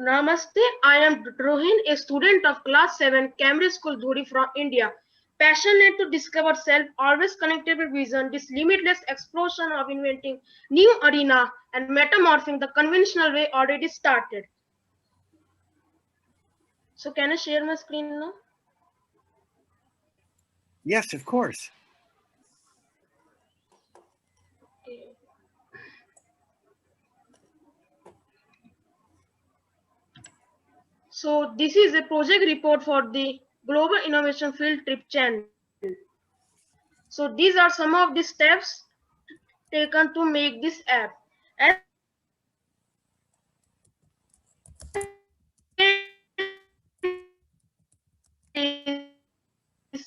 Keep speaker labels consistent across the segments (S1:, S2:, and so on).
S1: Namaste, I am Druhin, a student of class 7, Cambridge School, Dhuri from India. Passionate to discover self, always connected with vision, this limitless explosion of inventing new arena and metamorphing the conventional way already started. So can I share my screen now?
S2: Yes, of course.
S1: Okay. So this is a project report for the Global Innovation Field Trip Channel. So these are some of the steps taken to make this app. As you can see, this is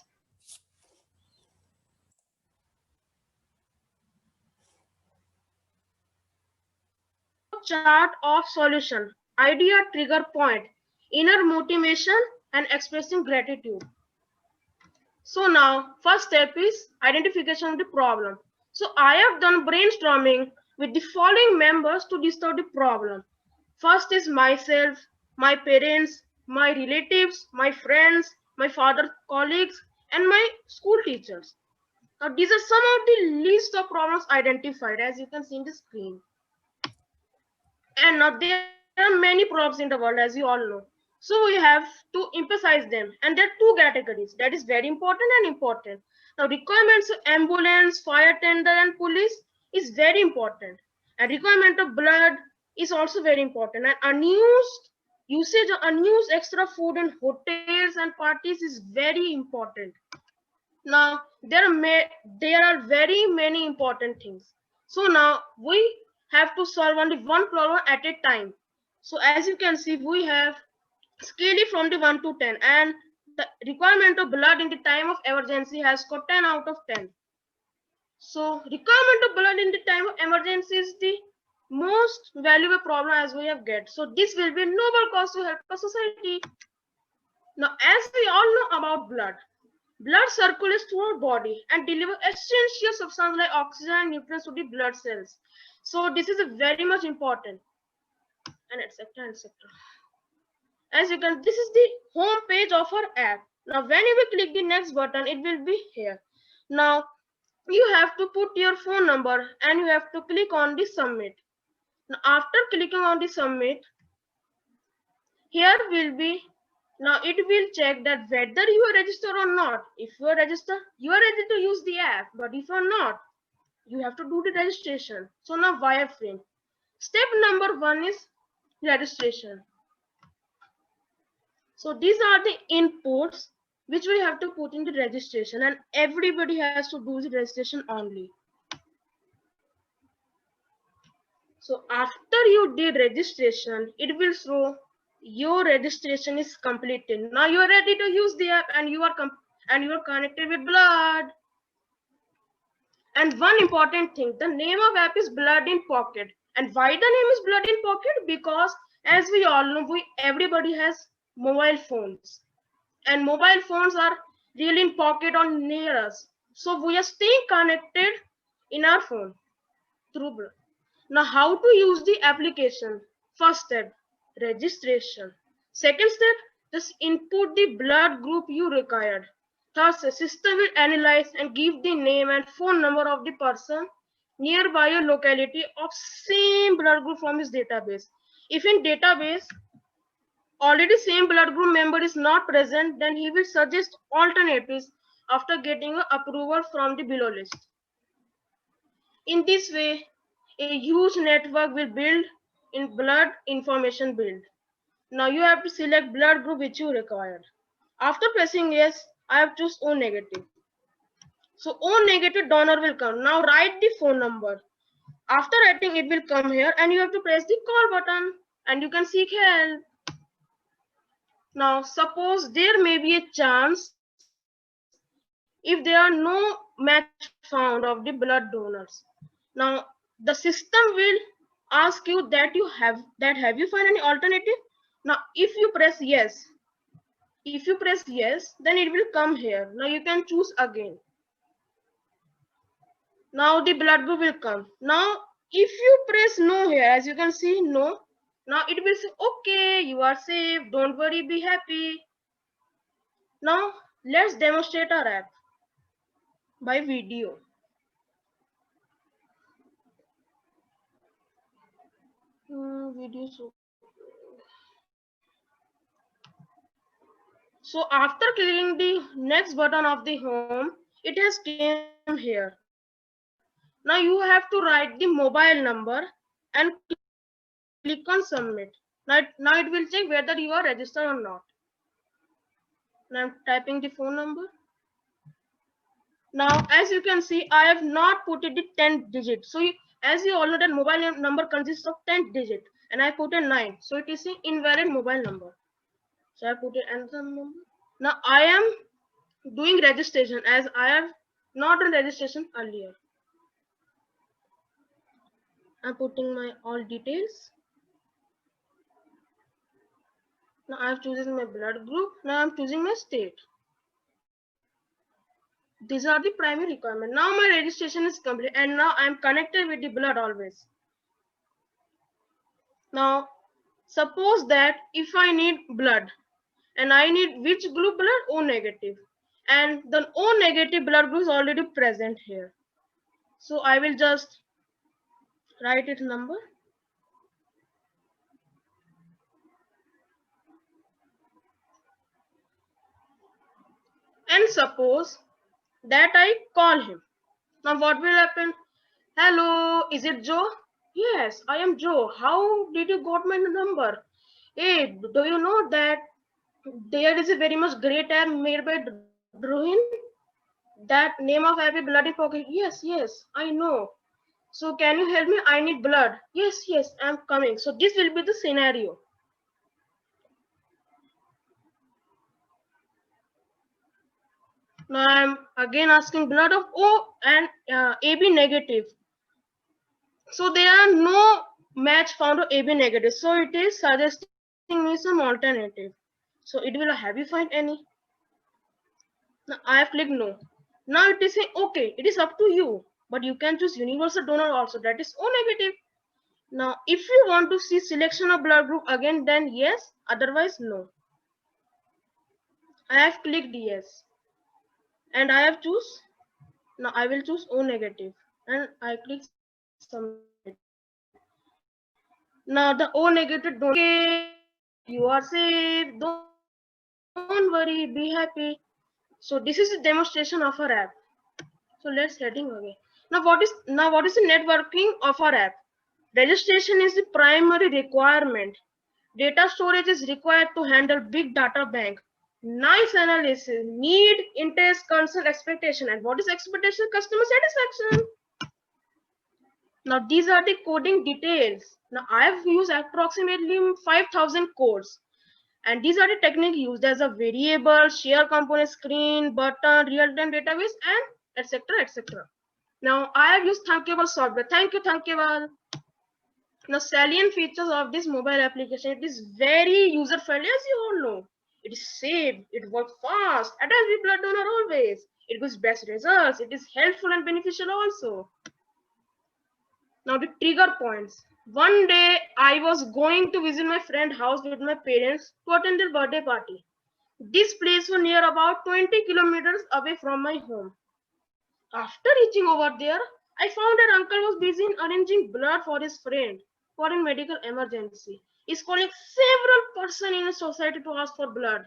S1: the flow chart of solution, idea trigger point, inner motivation, and expressing gratitude. So now, first step is identification of the problem. So I have done brainstorming with the following members to discover the problem. First is myself, my parents, my relatives, my friends, my father's colleagues, and my school teachers. Now these are some of the list of problems identified as you can see in the screen. And now there are many problems in the world as you all know. So we have to emphasize them. And there are two categories that is very important and important. Now requirements of ambulance, fire tender and police is very important. And requirement of blood is also very important. And unused usage of unused extra food in hotels and parties is very important. Now there are very many important things. So now we have to solve only one problem at a time. So as you can see, we have scale it from the 1 to 10, and the requirement of blood in the time of emergency has got 10 out of 10. So requirement of blood in the time of emergency is the most valuable problem as we have get. So this will be noble cause to help a society. Now as we all know about blood, blood circulates through our body and delivers essential substances like oxygen and nutrients to the blood cells. So this is a very much important, and etc. etc. As you can, this is the home page of our app. Now when you will click the next button, it will be here. Now you have to put your phone number and you have to click on the submit. Now after clicking on the submit, here will be, now it will check that whether you are registered or not. If you are registered, you are ready to use the app. But if you are not, you have to do the registration. So now wireframe. Step number 1 is registration. So these are the inputs which we have to put in the registration, and everybody has to do the registration only. So after you did registration, it will show your registration is completed. Now you are ready to use the app and you are connected with blood. And one important thing, the name of app is Blood in Pocket. And why the name is Blood in Pocket? Because as we all know, everybody has mobile phones. And mobile phones are really in pocket or near us. So we are staying connected in our phone through blood. Now how to use the application? First step, registration. Second step, just input the blood group you required. Third, the system will analyze and give the name and phone number of the person nearby your locality of same blood group from his database. If in database already same blood group member is not present, then he will suggest alternatives after getting approval from the below list. In this way, a huge network will build in blood information build. Now you have to select blood group which you require. After pressing yes, I have choose O negative. So O negative donor will come. Now write the phone number. After writing, it will come here and you have to press the call button and you can seek help. Now suppose there may be a chance if there are no match found of the blood donors. Now the system will ask you that have you found any alternative. Now if you press yes, then it will come here. Now you can choose again. Now the blood group will come. Now if you press no here, as you can see, no, Now it will say, okay, you are safe, don't worry, be happy. Now let's demonstrate our app by video. Video. So after clicking the next button of the home, it has came here. Now you have to write the mobile number and click on submit. Now it will check whether you are registered or not. Now I'm typing the phone number. Now as you can see, I have not put it the 10th digit. So as you all know that mobile number consists of 10th digit and I put a 9. So it is an invalid mobile number. So I put it another number. Now I am doing registration as I have not done registration earlier. I'm putting my all details. Now I'm choosing my blood group. Now I'm choosing my state. These are the primary requirements. Now my registration is complete and now I'm connected with the blood always. Now suppose that if I need blood and I need which group blood? O negative. And the O negative blood group is already present here. So I will just write its number. And suppose that I call him. Now what will happen? Hello, is it Joe? Yes, I am Joe. How did you got my number? Hey, do you know that there is a very much great app made by Druhin? That name of app is Bloody Pocket. Yes, yes, I know. So can you help me? I need blood. Yes, yes, I'm coming. So this will be the scenario. Now I'm again asking blood of O and AB negative. So there are no match found of AB negative. So it is suggesting me some alternative. So it will have you find any? Now I have clicked no. Now it is saying okay, it is up to you. But you can choose universal donor also. That is O negative. Now if you want to see selection of blood group again, then yes. Otherwise no. I have clicked yes. And I have choose. Now I will choose O negative. And I click submit. Now the O negative don't you are safe, don't worry, be happy. So this is the demonstration of our app. So let's heading again. Now what is the networking of our app? Registration is the primary requirement. Data storage is required to handle big data bank. Nice analysis, need, interest, concern, expectation. And what is expectation? Customer satisfaction. Now these are the coding details. Now I have used approximately 5,000 codes. And these are the techniques used as a variable, share component, screen, button, real-time database, and etc. etc. Now I have used Thunkable software. Thank you, Thunkable. Now salient features of this mobile application. It is very user friendly, as you all know. It is safe. It works fast. Attached with blood donor always. It gives best results. It is helpful and beneficial also. Now the trigger points. One day I was going to visit my friend's house with my parents to attend their birthday party. This place was near about 20 kilometers away from my home. After reaching over there, I found that uncle was busy in arranging blood for his friend for a medical emergency. He's calling several persons in the society to ask for blood.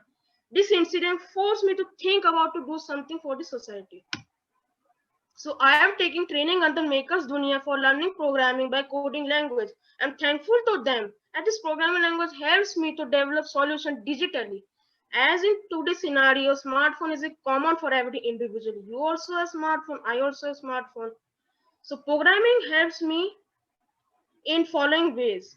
S1: This incident forced me to think about to do something for the society. So I am taking training under Makers Dunia for learning programming by coding language. I'm thankful to them. And this programming language helps me to develop solutions digitally. As in today's scenario, smartphone is a common for every individual. You also have smartphone, I also have smartphone. So programming helps me in following ways.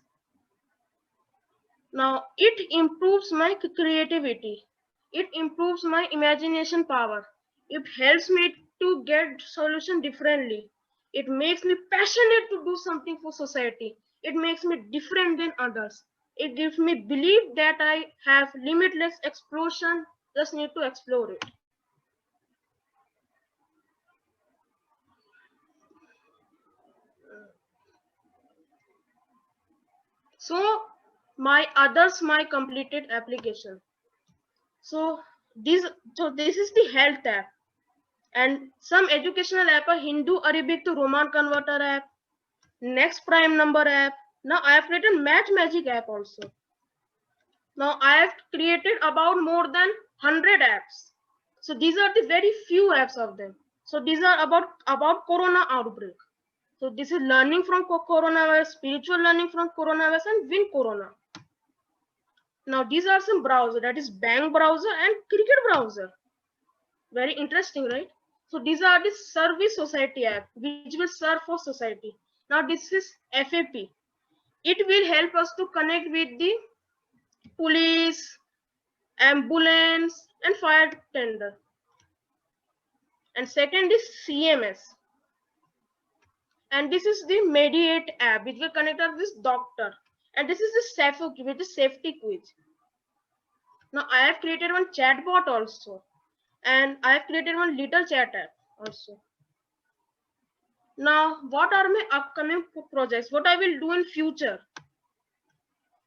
S1: Now it improves my creativity. It improves my imagination power. It helps me to get solution differently. It makes me passionate to do something for society. It makes me different than others. It gives me belief that I have limitless explosion, just need to explore it. So my completed application. So this is the health app, and some educational app are Hindu Arabic to Roman converter app, next prime number app. Now I have created match magic app also. Now I have created about more than 100 apps. So these are the very few apps of them. So these are about corona outbreak. So this is learning from coronavirus, spiritual learning from coronavirus, and win corona. Now these are some browser, that is Bang browser and Cricket browser. Very interesting, right? So these are the service society app which will serve for society. Now this is FAP. It will help us to connect with the police, ambulance, and fire tender. And second is CMS. And this is the Mediate app which will connect us with doctor. And this is the safety, which is safety quiz. Now I have created one chatbot also, and I have created one little chat app also. Now, what are my upcoming projects? What I will do in future?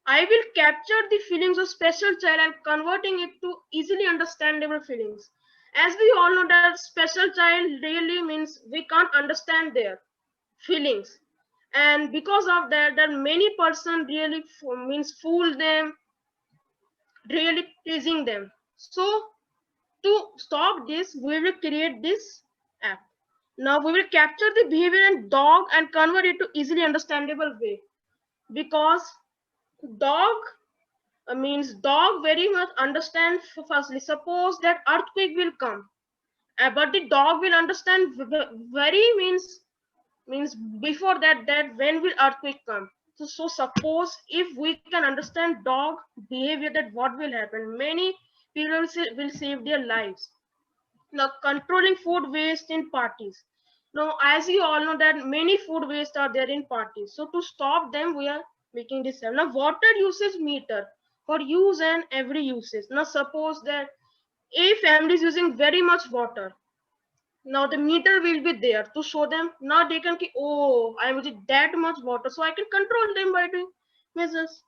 S1: I will capture the feelings of special child and converting it to easily understandable feelings. As we all know that special child really means we can't understand their feelings. And because of that, that many person really means fool them, really teasing them. So to stop this, we will create this app. Now we will capture the behavior and dog and convert it to easily understandable way, because dog means dog very much understand. Firstly, suppose that earthquake will come, but the dog will understand very means before that when will earthquake come. So suppose if we can understand dog behavior, that what will happen, many people will save their lives. Now controlling food waste in parties. Now as you all know that many food waste are there in parties, so to stop them we are making this. Now water usage meter for use and every usage. Now suppose that a family is using very much water, now the meter will be there to show them. Now they can, oh, I am using that much water, so I can control them by doing measures.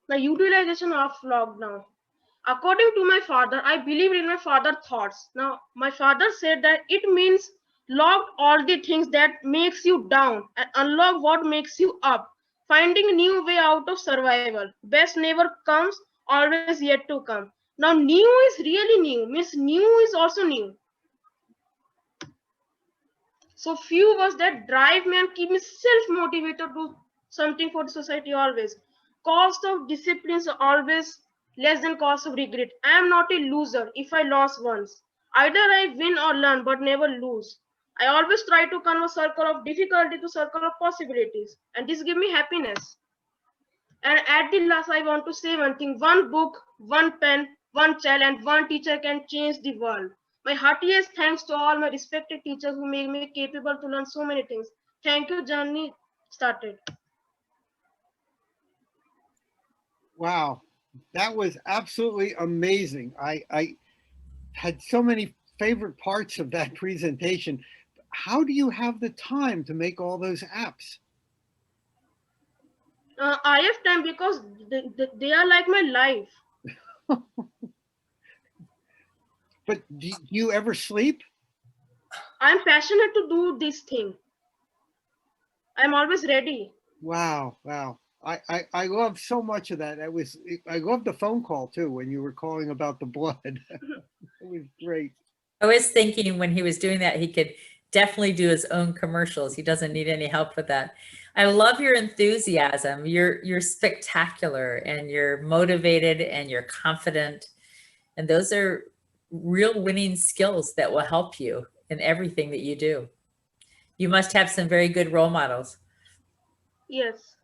S1: The utilization of lockdown. According to my father, I believe in my father's thoughts. Now, my father said that it means lock all the things that makes you down and unlock what makes you up. Finding new way out of survival. Best never comes, always yet to come. Now, new is really new, means new is also new. So few was that drive me and keep me self-motivated to do something for the society always. Cost of disciplines are always less than cost of regret. I am not a loser if I lost once. Either I win or learn, but never lose. I always try to convert circle of difficulty to circle of possibilities, and this give me happiness. And at the last, I want to say one thing: one book, one pen, one child, and one teacher can change the world. My heartiest thanks to all my respected teachers who make me capable to learn so many things. Thank you, journey started.
S2: Wow, that was absolutely amazing. I had so many favorite parts of that presentation. How do you have the time to make all those apps?
S1: I have time because they are like my life.
S2: But do you ever sleep?
S1: I'm passionate to do this thing. I'm always ready.
S2: Wow, wow. I love so much of that. I loved the phone call too when you were calling about the blood. It was great.
S3: I was thinking when he was doing that, he could definitely do his own commercials. He doesn't need any help with that. I love your enthusiasm. You're spectacular and you're motivated and you're confident. And those are real winning skills that will help you in everything that you do. You must have some very good role models.
S1: Yes.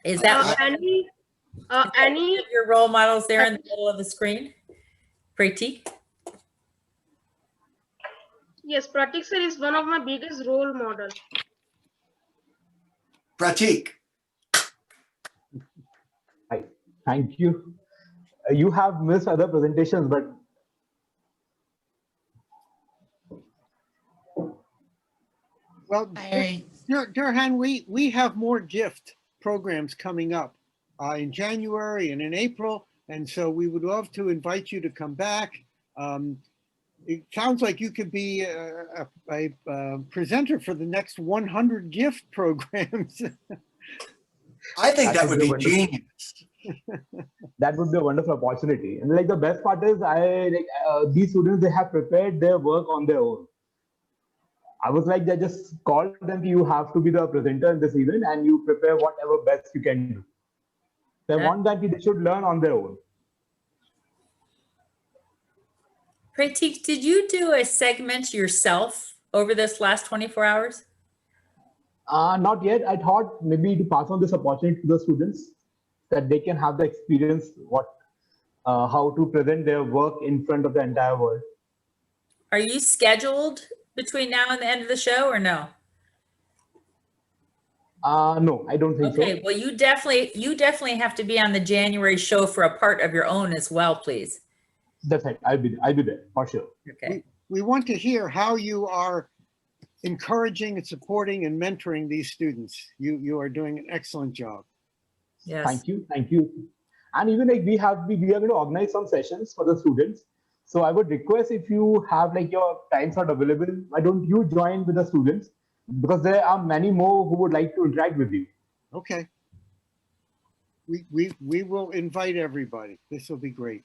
S3: Is that
S1: any
S3: your role models there in the middle of the screen? Pratik?
S1: Yes, Pratik sir is one of my biggest role model.
S4: Pratik.
S5: Hi, thank you. You have missed other presentations, but
S2: Well, Druhin, we have more gift programs coming up in January and in April, and so we would love to invite you to come back. It sounds like you could be a presenter for the next 100 gift programs.
S4: I think that
S5: would
S4: would
S5: be
S4: be
S5: wonderful.
S4: genius.
S5: That would be a wonderful opportunity. And like the best part is, these students, they have prepared their work on their own. I was like, I just called them, you have to be the presenter in this event and you prepare whatever best you can do. They want that they should learn on their own.
S3: Pratik, did you do a segment yourself over this last 24 hours?
S5: Not yet. I thought maybe to pass on this opportunity to the students that they can have the experience how to present their work in front of the entire world.
S3: Are you scheduled between now and the end of the show or no?
S5: No, I don't think so.
S3: Okay, well, you definitely have to be on the January show for a part of your own as well, please.
S5: That's right. I'll be there for sure.
S3: Okay.
S2: We want to hear how you are encouraging and supporting and mentoring these students. You are doing an excellent job.
S3: Yes.
S5: Thank you. And even like we are going to organize some sessions for the students. So I would request if you have like your time slot available, why don't you join with the students? Because there are many more who would like to interact with you.
S2: Okay. We will invite everybody. This will be great.